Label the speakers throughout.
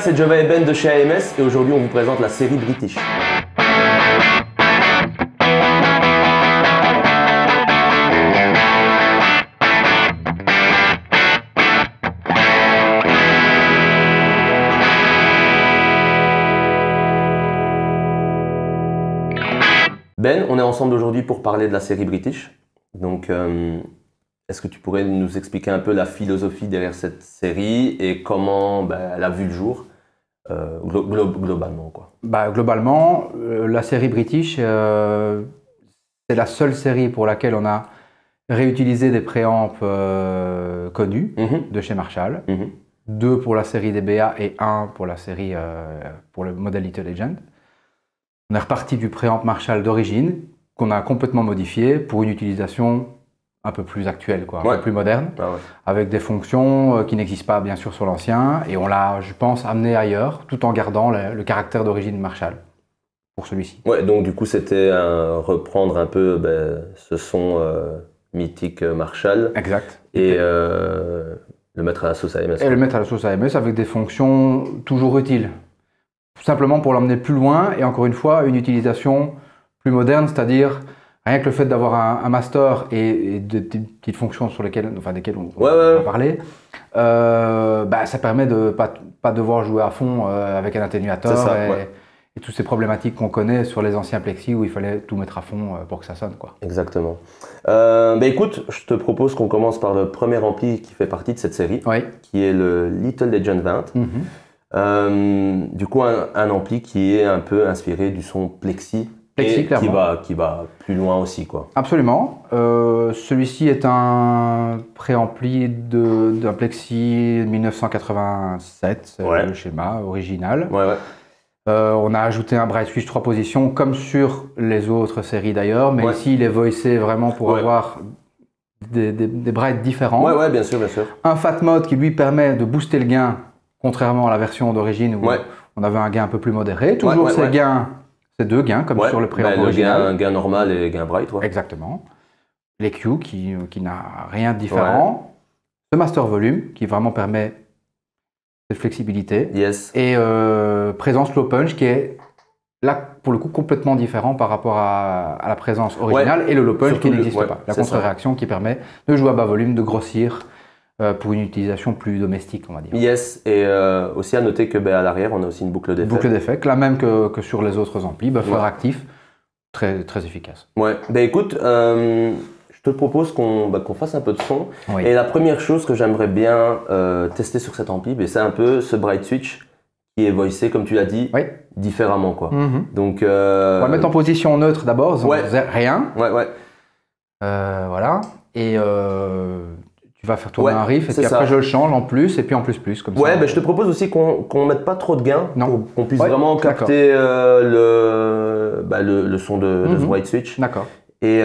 Speaker 1: c'est Jova et Ben de chez AMS et aujourd'hui on vous présente la série British. Ben, on est ensemble aujourd'hui pour parler de la série British. Donc, est-ce que tu pourrais nous expliquer un peu la philosophie derrière cette série et comment elle a vu le jour globalement, quoi.
Speaker 2: Globalement, la série British, c'est la seule série pour laquelle on a réutilisé des préamps connus de chez Marshall. 2 pour la série DBA et 1 pour la série pour le modèle Little Legend. On est reparti du préamp Marshall d'origine, qu'on a complètement modifié pour une utilisation un peu plus actuelle, quoi, un peu plus moderne, avec des fonctions qui n'existent pas bien sûr sur l'ancien, et on l'a, je pense, amené ailleurs, tout en gardant le caractère d'origine Marshall pour celui-ci.
Speaker 1: Ouais, donc du coup c'était reprendre un peu ce son mythique Marshall.
Speaker 2: Exact.
Speaker 1: Et le mettre à la sauce AMS.
Speaker 2: Et le mettre à la sauce AMS avec des fonctions toujours utiles. Tout simplement pour l'emmener plus loin et encore une fois une utilisation plus moderne, c'est-à-dire rien que le fait d'avoir un master et des petites fonctions sur desquelles on va parler, ça permet de pas devoir jouer à fond avec un atténuateur et toutes ces problématiques qu'on connaît sur les anciens Plexi où il fallait tout mettre à fond pour que ça sonne, quoi. Exactement.
Speaker 1: Écoute, je te propose qu'on commence par le premier ampli qui fait partie de cette série, qui est le Little Legend 20. Du coup, un ampli qui est un peu inspiré du son Plexi et qui va plus loin aussi, quoi.
Speaker 2: Absolument. Celui-ci est un préampli d'un Plexi 1987, le schéma original. On a ajouté un Bright Switch 3 positions, comme sur les autres séries d'ailleurs, mais ici il est voicé vraiment pour avoir des brights différents.
Speaker 1: Bien sûr, bien sûr.
Speaker 2: Un Fat Mode qui lui permet de booster le gain, contrairement à la version d'origine où on avait un gain un peu plus modéré. Toujours ces gains, ces 2 gains, comme sur le préamp original.
Speaker 1: Le gain normal et le gain bright.
Speaker 2: Exactement. Les Q qui n'a rien de différent. Ce Master Volume qui vraiment permet cette flexibilité. Et présence Low Punch qui est là pour le coup complètement différent par rapport à la présence originale et le Low Punch qui n'existe pas. La contre-réaction qui permet de jouer à bas volume, de grossir. Pour une utilisation plus domestique, on va dire.
Speaker 1: Et aussi à noter que à l'arrière, on a aussi une boucle d'effet.
Speaker 2: Boucle d'effet, la même que sur les autres amplis, buffer actif, très, très efficace.
Speaker 1: Écoute, je te propose qu'on fasse un peu de son. Et la première chose que j'aimerais bien tester sur cet ampli, c'est un peu ce Bright Switch qui est voicé, comme tu l'as dit, différemment, quoi. Donc,
Speaker 2: on va mettre en position neutre d'abord, rien. Voilà. Et tu vas faire tourner un riff et puis après je le change en plus et puis en plus comme ça.
Speaker 1: Je te propose aussi qu'on ne mette pas trop de gain pour qu'on puisse vraiment capter le son de ce Bright Switch.
Speaker 2: D'accord.
Speaker 1: Et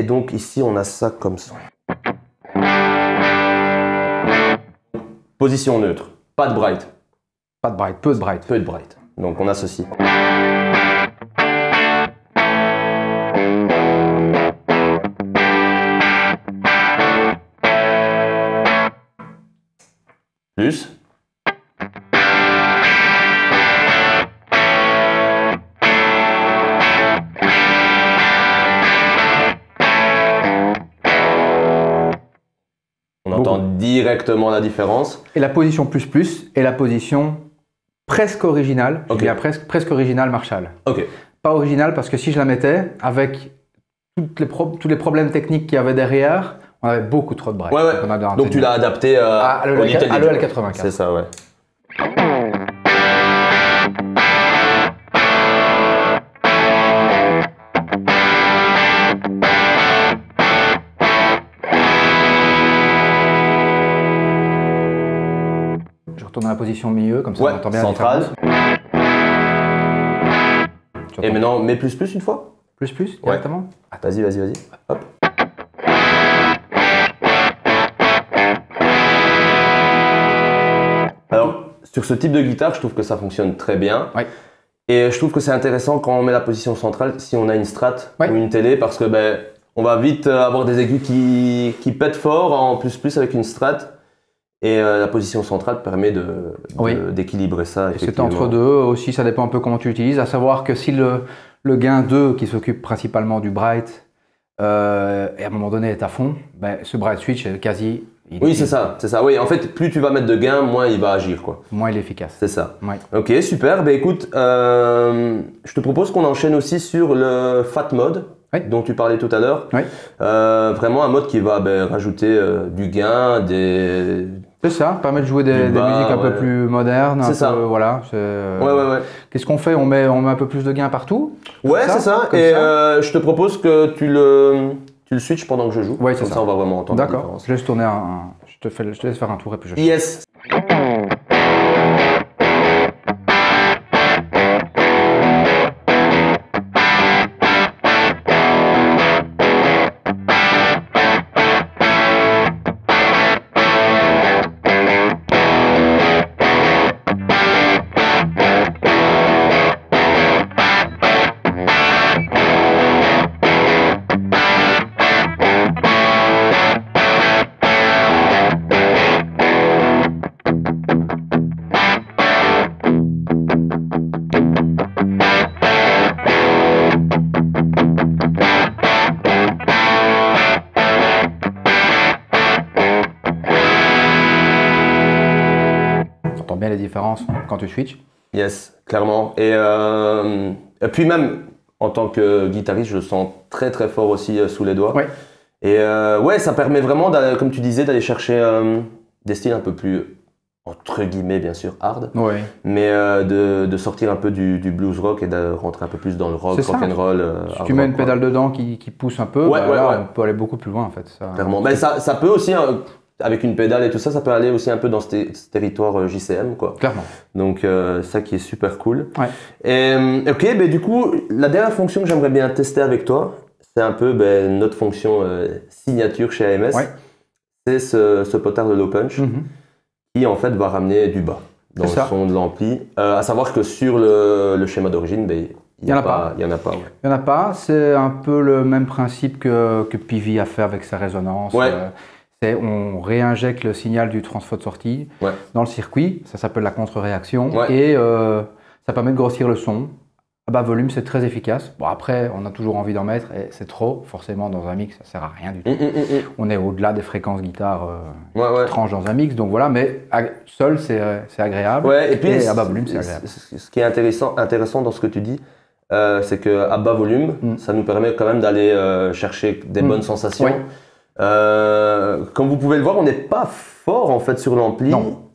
Speaker 1: donc ici on a ça comme ça. Position neutre, pas de bright.
Speaker 2: Pas de bright, peu de bright.
Speaker 1: Peu de bright. Donc on a ceci. Plus. On entend directement la différence.
Speaker 2: Et la position plus est la position presque originale. Je dis bien presque originale Marshall. Pas originale parce que si je la mettais avec tous les problèmes techniques qu'il y avait derrière, on avait beaucoup trop de bright.
Speaker 1: Donc tu l'as adapté
Speaker 2: à l'EL95.
Speaker 1: C'est ça,
Speaker 2: Je retourne dans la position milieu, comme ça on entend bien
Speaker 1: centrale. Et maintenant, mets plus une fois.
Speaker 2: Plus directement.
Speaker 1: Vas-y. Hop. Alors, sur ce type de guitare, je trouve que ça fonctionne très bien. Et je trouve que c'est intéressant quand on met la position centrale, si on a une Strat ou une télé, parce que on va vite avoir des aigus qui pètent fort en plus avec une Strat. Et la position centrale permet d'équilibrer ça.
Speaker 2: C'est entre deux aussi, ça dépend un peu comment tu l'utilises. À savoir que si le gain 2 qui s'occupe principalement du bright et à un moment donné est à fond, ben, ce bright switch est quasi...
Speaker 1: Oui, c'est ça. Oui, en fait, plus tu vas mettre de gain, moins il va agir, quoi.
Speaker 2: Moins il est efficace.
Speaker 1: C'est ça.
Speaker 2: Ouais.
Speaker 1: Ok, super. Ben écoute, je te propose qu'on enchaîne aussi sur le fat mode. Oui. Dont tu parlais tout à l'heure. Oui. Vraiment un mode qui va rajouter du gain,
Speaker 2: C'est ça, permet de jouer des musiques un peu plus modernes.
Speaker 1: C'est ça.
Speaker 2: Voilà.
Speaker 1: Ouais.
Speaker 2: Qu'est-ce qu'on fait? On met un peu plus de gain partout?
Speaker 1: Ouais, c'est ça. Et je te propose que tu le switches pendant que je joue.
Speaker 2: Ouais, c'est
Speaker 1: ça. On va vraiment entendre la différence.
Speaker 2: D'accord. Je laisse tourner je te laisse faire un tour et puis je...
Speaker 1: Yes.
Speaker 2: Bien les différences quand tu switches.
Speaker 1: Yes, clairement. Et puis même en tant que guitariste, je le sens très très fort aussi sous les doigts.
Speaker 2: Ouais.
Speaker 1: Et ça permet vraiment, comme tu disais, d'aller chercher des styles un peu plus, entre guillemets bien sûr, hard.
Speaker 2: Ouais.
Speaker 1: Mais de sortir un peu du blues rock et de rentrer un peu si
Speaker 2: rock'n'roll. Si tu mets une pédale dedans qui pousse un peu, on peut aller beaucoup plus loin en fait.
Speaker 1: Clairement. Mais ça peut aussi... avec une pédale et tout ça, ça peut aller aussi un peu dans ce territoire JCM, quoi.
Speaker 2: Clairement.
Speaker 1: Donc, ça qui est super cool.
Speaker 2: Ouais.
Speaker 1: Et, ok, du coup, la dernière fonction que j'aimerais bien tester avec toi, c'est un peu notre fonction signature chez AMS. Ouais. C'est ce potard de low punch qui, en fait, va ramener du bas dans le son de l'ampli. À savoir que sur le schéma d'origine, il n'y en a pas. Il n'y
Speaker 2: en a pas. C'est un peu le même principe que Peavey a fait avec sa résonance.
Speaker 1: Ouais.
Speaker 2: On réinjecte le signal du transfo de sortie dans le circuit, ça s'appelle la contre-réaction, et ça permet de grossir le son. À bas volume, c'est très efficace. Bon, après, on a toujours envie d'en mettre, et c'est trop, forcément, dans un mix, ça sert à rien du tout. On est au-delà des fréquences guitare qui tranchent dans un mix, donc voilà, mais seul, c'est agréable,
Speaker 1: et puis,
Speaker 2: à bas volume, c'est agréable.
Speaker 1: Ce qui est intéressant dans ce que tu dis, c'est qu'à bas volume, ça nous permet quand même d'aller chercher des bonnes sensations. Ouais. Comme vous pouvez le voir, on n'est pas fort en fait sur l'ampli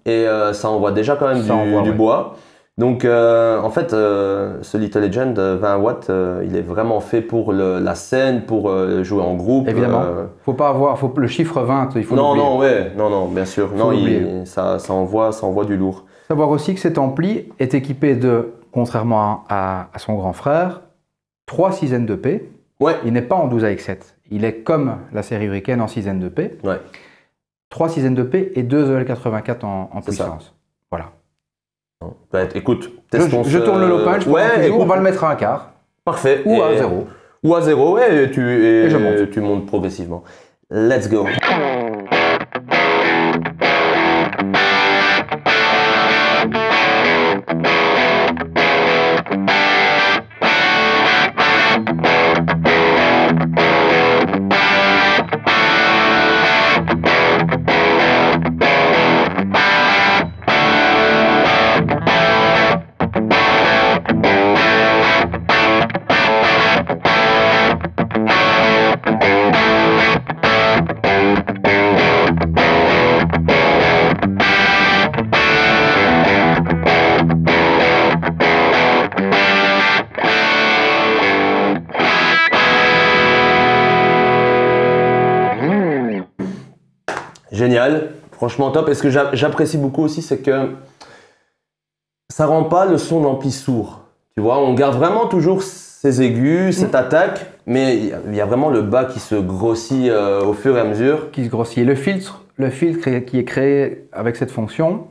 Speaker 1: et ça envoie déjà quand même du bois. Donc en fait, ce Little Legend 20 watts, il est vraiment fait pour la scène, pour jouer en groupe.
Speaker 2: Évidemment. Faut pas avoir, le chiffre 20, il faut l'oublier.
Speaker 1: Non, bien sûr. Non, ça envoie du lourd.
Speaker 2: Savoir aussi que cet ampli est équipé de, contrairement à son grand frère, 3 6N de P.
Speaker 1: Ouais.
Speaker 2: Il n'est pas en 12AX7. Il est comme la série Hurricane en 6N de P.
Speaker 1: Ouais.
Speaker 2: 3 6N de P et 2 EL84 en puissance. Voilà.
Speaker 1: Écoute,
Speaker 2: je tourne le low punch. On va le mettre à un quart.
Speaker 1: Parfait.
Speaker 2: Ou à 0.
Speaker 1: Ou à 0 et
Speaker 2: je
Speaker 1: tu montes progressivement. Let's go. Génial, franchement top. Et ce que j'apprécie beaucoup aussi, c'est que ça rend pas le son d'ampli sourd. Tu vois, on garde vraiment toujours ses aigus, cette attaque, mais il y a vraiment le bas qui se grossit au fur et à mesure.
Speaker 2: Qui se grossit. Et le filtre qui est créé avec cette fonction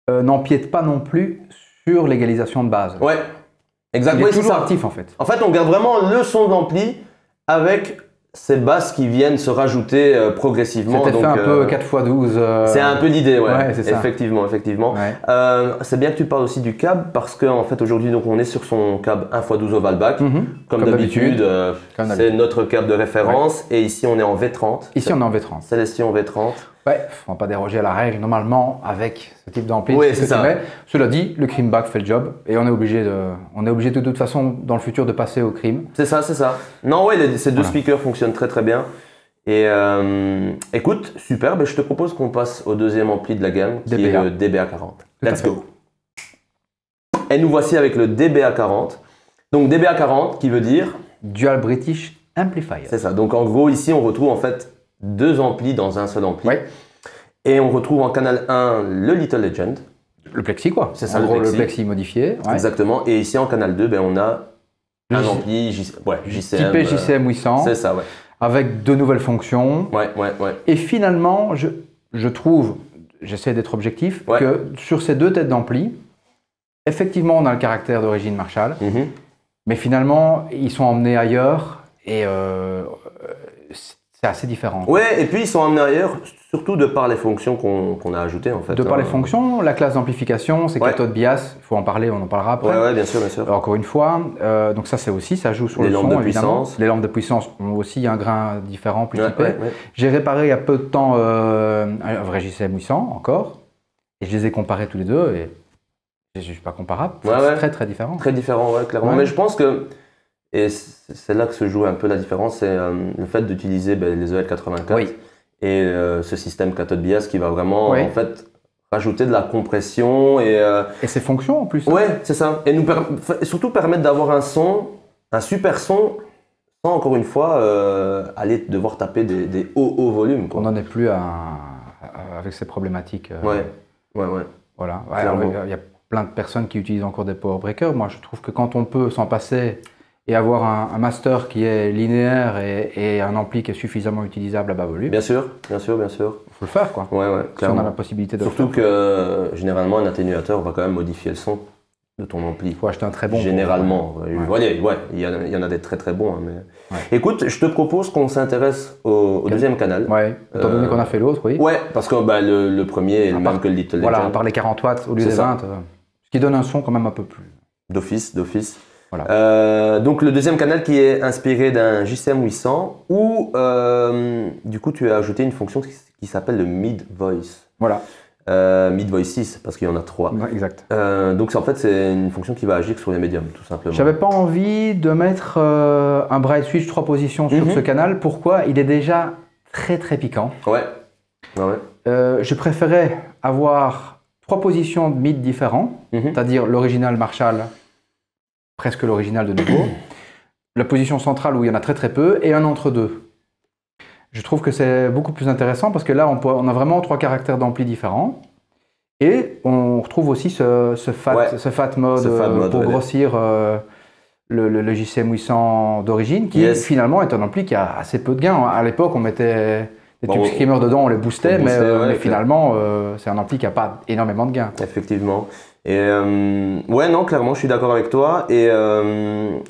Speaker 2: n'empiète pas non plus sur l'égalisation de base.
Speaker 1: Ouais, exactement.
Speaker 2: Il est toujours actif en fait.
Speaker 1: En fait, on garde vraiment le son d'ampli avec ces basses qui viennent se rajouter progressivement.
Speaker 2: C'était fait un peu 4x12.
Speaker 1: C'est un peu l'idée, ouais.
Speaker 2: C'est ça.
Speaker 1: Effectivement. Ouais. C'est bien que tu parles aussi du cab parce qu'en fait aujourd'hui donc on est sur son cab 1x12 oval back. Comme d'habitude, c'est notre cab de référence. Et ici on est en V30.
Speaker 2: Ici on est en V30.
Speaker 1: Célestion V30.
Speaker 2: Ouais, faut pas déroger à la règle normalement avec ce type d'ampli.
Speaker 1: Oui, c'est ça.
Speaker 2: Cela dit, le creamback fait le job et on est obligé de toute façon dans le futur de passer au cream.
Speaker 1: C'est ça. Non, ouais, ces deux speakers fonctionnent très très bien. Et écoute, super, je te propose qu'on passe au deuxième ampli de la gamme qui est le DBA40. Let's go. Et nous voici avec le DBA40. Donc DBA40 qui veut dire
Speaker 2: Dual British Amplifier.
Speaker 1: C'est ça. Donc en gros ici on retrouve en fait deux amplis dans un seul ampli.
Speaker 2: Ouais.
Speaker 1: Et on retrouve en canal 1 le Little Legend.
Speaker 2: Le plexi quoi.
Speaker 1: C'est ça,
Speaker 2: en gros, le plexi modifié.
Speaker 1: Ouais. Exactement. Et ici en canal 2, on a un ampli JCM.
Speaker 2: Typé JCM 800.
Speaker 1: C'est ça, ouais.
Speaker 2: Avec de nouvelles fonctions.
Speaker 1: Ouais.
Speaker 2: Et finalement, je trouve, j'essaie d'être objectif, que sur ces deux têtes d'ampli, effectivement on a le caractère d'origine Marshall, mais finalement ils sont emmenés ailleurs et c'est assez différent.
Speaker 1: Ouais, et puis ils sont emmenés ailleurs, surtout de par les fonctions qu'on a ajoutées en fait.
Speaker 2: De par les fonctions, la classe d'amplification, c'est cathode bias, il faut en parler, on en parlera après.
Speaker 1: Ouais, bien sûr.
Speaker 2: Encore une fois, donc ça joue sur le son évidemment. Les lampes de puissance ont aussi un grain différent, plus typé. J'ai réparé il y a peu de temps un vrai JCM 800 encore, et je les ai comparés tous les deux et je ne suis pas comparable, c'est très très différent.
Speaker 1: Très différent, clairement. Mais je pense que, et c'est là que se joue un peu la différence, c'est le fait d'utiliser les EL84 et ce système cathode bias qui va vraiment en fait rajouter de la compression et
Speaker 2: ses fonctions en plus.
Speaker 1: Ouais, c'est ça. Et surtout permettre d'avoir un super son sans encore une fois aller devoir taper des hauts volumes.
Speaker 2: On n'en est plus avec ces problématiques.
Speaker 1: Ouais.
Speaker 2: Voilà. Il y a plein de personnes qui utilisent encore des power breakers. Moi, je trouve que quand on peut s'en passer et avoir un master qui est linéaire et un ampli qui est suffisamment utilisable à bas volume.
Speaker 1: Bien sûr. Il faut
Speaker 2: le faire, quoi.
Speaker 1: Ouais,
Speaker 2: si on a la possibilité de
Speaker 1: Surtout
Speaker 2: le faire.
Speaker 1: que généralement, un atténuateur va quand même modifier le son de ton ampli.
Speaker 2: Il faut acheter un très bon.
Speaker 1: Généralement. Il y en a des très très bons. Mais... Écoute, je te propose qu'on s'intéresse au deuxième canal.
Speaker 2: Ouais, étant donné qu'on a fait l'autre, oui.
Speaker 1: Ouais, parce que le premier est le même que le Little Legend.
Speaker 2: Voilà, à part les 40 watts au lieu des 20, ce qui donne un son quand même un peu plus.
Speaker 1: D'office.
Speaker 2: Voilà.
Speaker 1: Donc le deuxième canal qui est inspiré d'un JCM 800 où du coup tu as ajouté une fonction qui s'appelle le Mid Voice.
Speaker 2: Voilà.
Speaker 1: Mid Voice 6 parce qu'il y en a 3.
Speaker 2: Exact.
Speaker 1: Donc en fait c'est une fonction qui va agir sur les médiums tout simplement.
Speaker 2: J'avais pas envie de mettre un bright switch 3 positions sur ce canal. Pourquoi? Il est déjà très très piquant.
Speaker 1: Ouais.
Speaker 2: Je préférais avoir 3 positions de mid différents, c'est-à-dire l'original Marshall, presque l'original de nouveau, la position centrale où il y en a très très peu, et un entre-deux. Je trouve que c'est beaucoup plus intéressant parce que là, on a vraiment 3 caractères d'ampli différents. Et on retrouve aussi ce fat mode pour grossir le JCM 800 d'origine, qui finalement est un ampli qui a assez peu de gains. À l'époque, on mettait des tubes screamers dedans, on les boostait, mais finalement, c'est un ampli qui n'a pas énormément de gains.
Speaker 1: Effectivement. Et non, clairement, je suis d'accord avec toi. Et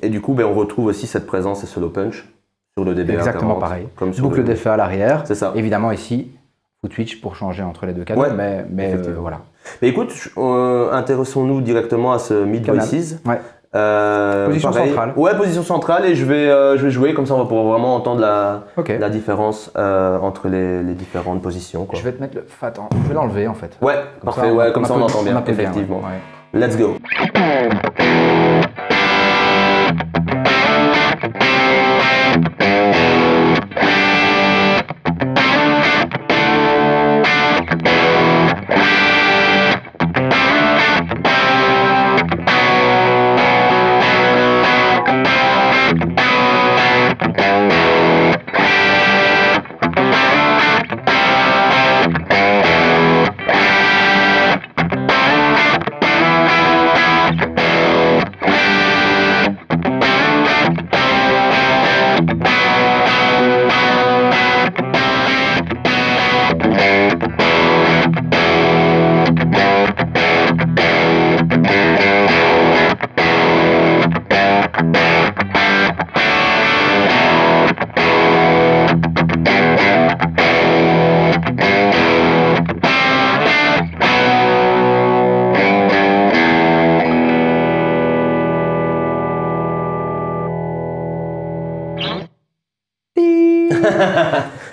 Speaker 1: du coup, on retrouve aussi cette présence et ce low punch sur le DBA40.
Speaker 2: Exactement pareil.
Speaker 1: Comme sur
Speaker 2: boucle d'effet à l'arrière.
Speaker 1: C'est ça.
Speaker 2: Évidemment, ici, foot switch pour changer entre les deux canaux, mais voilà.
Speaker 1: Mais écoute, intéressons-nous directement à ce Mid Voices.
Speaker 2: Position centrale.
Speaker 1: Ouais, position centrale, et je vais jouer, comme ça on va pouvoir vraiment entendre la différence entre les différentes positions.
Speaker 2: Je vais te mettre le fat, je vais l'enlever en fait.
Speaker 1: Ouais, parfait, comme ça on entend bien, effectivement. Let's go.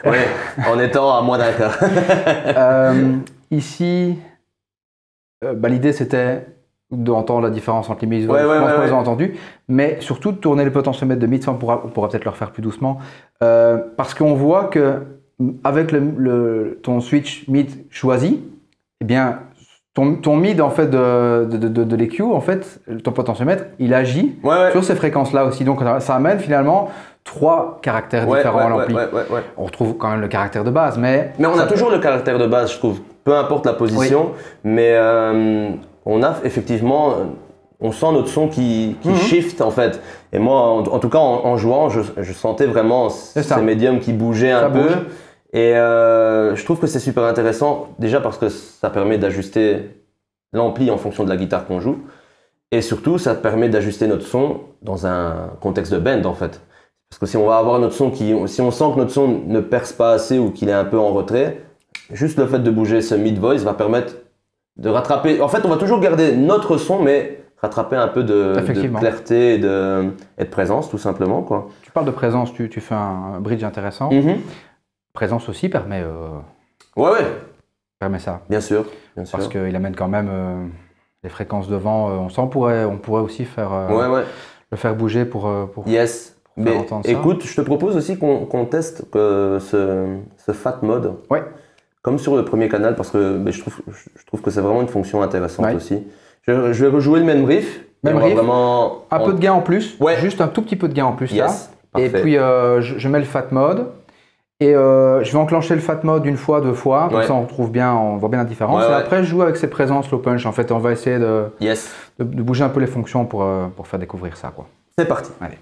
Speaker 1: Oui, en étant à moins d'un quart.
Speaker 2: Ici, l'idée c'était d'entendre la différence entre les mises. Je pense qu'on les a entendues, mais surtout de tourner le potentiomètre de mid, on pourra peut-être le refaire plus doucement, parce qu'on voit que avec ton switch mid choisi, eh bien ton mid en fait de l'EQ, en fait, ton potentiomètre, il agit sur ces fréquences-là aussi. Donc ça amène finalement 3 caractères différents à l'ampli. On retrouve quand même le caractère de base, mais
Speaker 1: on a toujours le caractère de base, je trouve. Peu importe la position, mais on a effectivement, on sent notre son qui shift en fait. Et moi, en tout cas, en jouant, je sentais vraiment ces médiums qui bougeaient un peu. Et je trouve que c'est super intéressant, déjà parce que ça permet d'ajuster l'ampli en fonction de la guitare qu'on joue. Et surtout, ça permet d'ajuster notre son dans un contexte de bend en fait. Parce que si on va avoir notre son si on sent que notre son ne perce pas assez ou qu'il est un peu en retrait, juste le fait de bouger ce mid-voice va permettre de rattraper. En fait, on va toujours garder notre son, mais rattraper un peu de clarté et de présence, tout simplement, quoi.
Speaker 2: Tu parles de présence, tu fais un bridge intéressant. Présence aussi permet. Permet ça.
Speaker 1: Bien sûr.
Speaker 2: Parce qu'il amène quand même les fréquences devant. On pourrait aussi faire le faire bouger pour
Speaker 1: yes. Mais écoute, je te propose aussi qu'on teste ce fat mode.
Speaker 2: Ouais.
Speaker 1: Comme sur le premier canal, parce que je trouve que c'est vraiment une fonction intéressante aussi. Je vais rejouer le même riff.
Speaker 2: Vraiment un peu de gain en plus. Juste un tout petit peu de gain en plus.
Speaker 1: Yes,
Speaker 2: là. Et puis je mets le fat mode. Et je vais enclencher le fat mode 1 fois, 2 fois. Comme ça on voit bien la différence. Et après je joue avec ces présences low punch. En fait, on va essayer de bouger un peu les fonctions pour faire découvrir ça, quoi.
Speaker 1: C'est parti.
Speaker 2: Allez.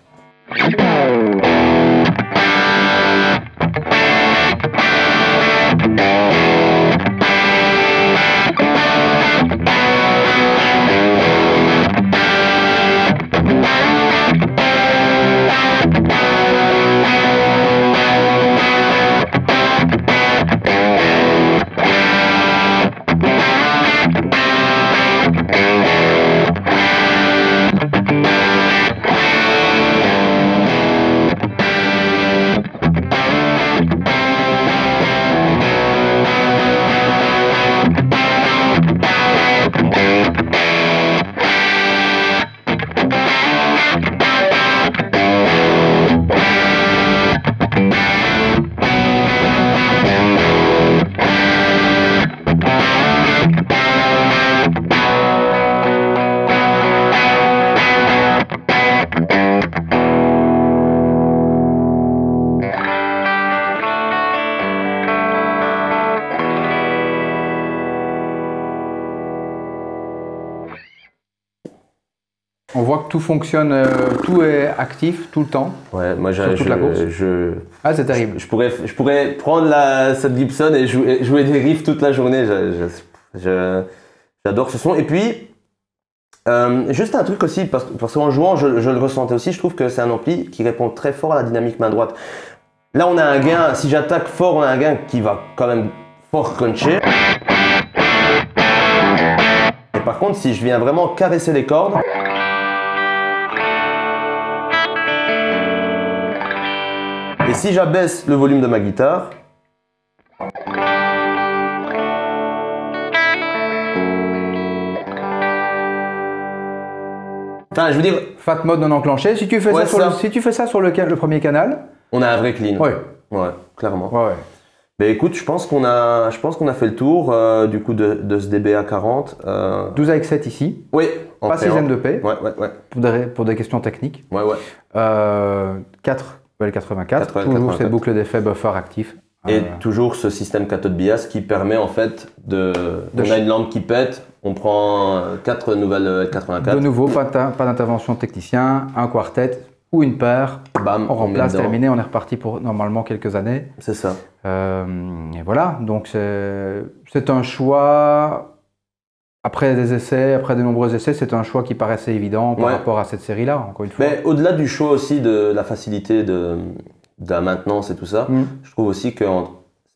Speaker 2: On voit que tout fonctionne, tout est actif tout le temps.
Speaker 1: Ouais, moi
Speaker 2: Ah, c'est terrible.
Speaker 1: Je pourrais prendre cette Gibson et jouer des riffs toute la journée. J'adore ce son. Et puis, juste un truc aussi, parce qu'en jouant, je le ressentais aussi. Je trouve que c'est un ampli qui répond très fort à la dynamique main droite. Là, on a un gain. Si j'attaque fort, on a un gain qui va quand même fort cruncher. Et par contre, si je viens vraiment caresser les cordes. Et si j'abaisse le volume de ma guitare, enfin, je veux dire,
Speaker 2: fat mode non enclenché. Si tu fais ça sur le premier canal,
Speaker 1: on a un vrai clean.
Speaker 2: Oui.
Speaker 1: Ouais, clairement.
Speaker 2: Ouais.
Speaker 1: Mais écoute, je pense qu'on a fait le tour du coup de ce DBA 40.
Speaker 2: 12 avec 7 ici.
Speaker 1: Oui.
Speaker 2: Pas 6ème de P.
Speaker 1: Ouais.
Speaker 2: Pour des questions techniques.
Speaker 1: Ouais.
Speaker 2: 4. Le 84, toujours cette boucle d'effet buffer actif.
Speaker 1: Et toujours ce système cathode bias qui permet en fait on a une lampe qui pète, on prend 4 nouvelles 84.
Speaker 2: De nouveau, pas d'intervention technicien, un quartet ou une paire.
Speaker 1: Bam,
Speaker 2: on remplace, terminé, on est reparti pour normalement quelques années.
Speaker 1: C'est ça.
Speaker 2: Et voilà, donc c'est un choix. Après de nombreux essais, c'est un choix qui paraissait évident par rapport à cette série-là, encore une fois.
Speaker 1: Mais au-delà du choix aussi de la facilité de la maintenance et tout ça, je trouve aussi que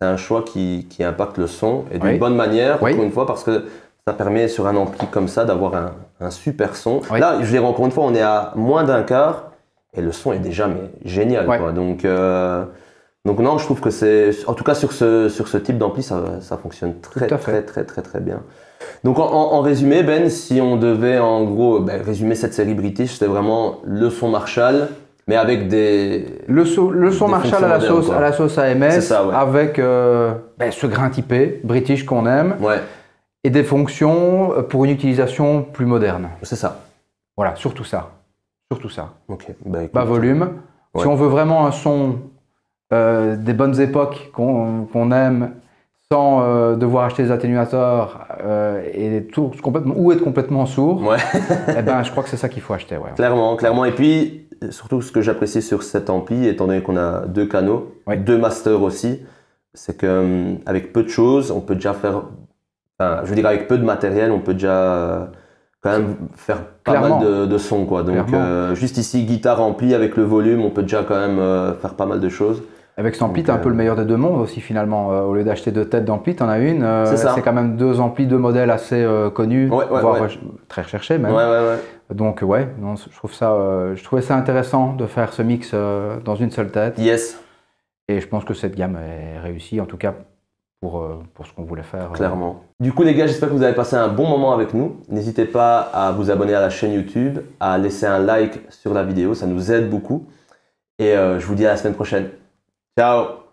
Speaker 1: c'est un choix qui impacte le son et d'une bonne manière, encore une fois, parce que ça permet sur un ampli comme ça d'avoir un super son. Là, je dirais encore une fois, on est à moins d'un quart et le son est déjà génial. Quoi. Donc Donc non, je trouve que c'est, en tout cas sur ce type d'ampli, ça fonctionne très bien. Donc en résumé, Ben, si on devait en gros résumer cette série British, c'était vraiment le son Marshall, mais avec
Speaker 2: le son Marshall à la sauce AMS, ça, ouais. Avec ce grain typé British qu'on aime,
Speaker 1: ouais.
Speaker 2: Et des fonctions pour une utilisation plus moderne.
Speaker 1: C'est ça.
Speaker 2: Voilà, surtout ça. Surtout ça.
Speaker 1: Ok.
Speaker 2: Bas volume. Ouais. Si on veut vraiment un son des bonnes époques qu'on aime, sans devoir acheter des atténuateurs et tout, ou être complètement sourd,
Speaker 1: ouais.
Speaker 2: Eh ben, je crois que c'est ça qu'il faut acheter. Ouais.
Speaker 1: Clairement. Et puis, surtout ce que j'apprécie sur cet ampli, étant donné qu'on a 2 canaux, 2 masters aussi, c'est qu'avec peu de choses, on peut déjà faire, je veux dire avec peu de matériel, on peut déjà quand même faire pas mal de sons, quoi. Donc juste ici, guitare ampli avec le volume, on peut déjà quand même faire pas mal de choses.
Speaker 2: Avec cet ampli, tu as un peu le meilleur des deux mondes aussi finalement. Au lieu d'acheter 2 têtes d'ampli, tu en as une. C'est quand même 2 amplis, 2 modèles assez connus, voire très recherchés même. Donc non, je trouvais ça intéressant de faire ce mix dans une seule tête.
Speaker 1: Yes.
Speaker 2: Et je pense que cette gamme est réussie, en tout cas pour ce qu'on voulait faire.
Speaker 1: Clairement. Du coup les gars, j'espère que vous avez passé un bon moment avec nous. N'hésitez pas à vous abonner à la chaîne YouTube, à laisser un like sur la vidéo, ça nous aide beaucoup. Et je vous dis à la semaine prochaine. Ciao!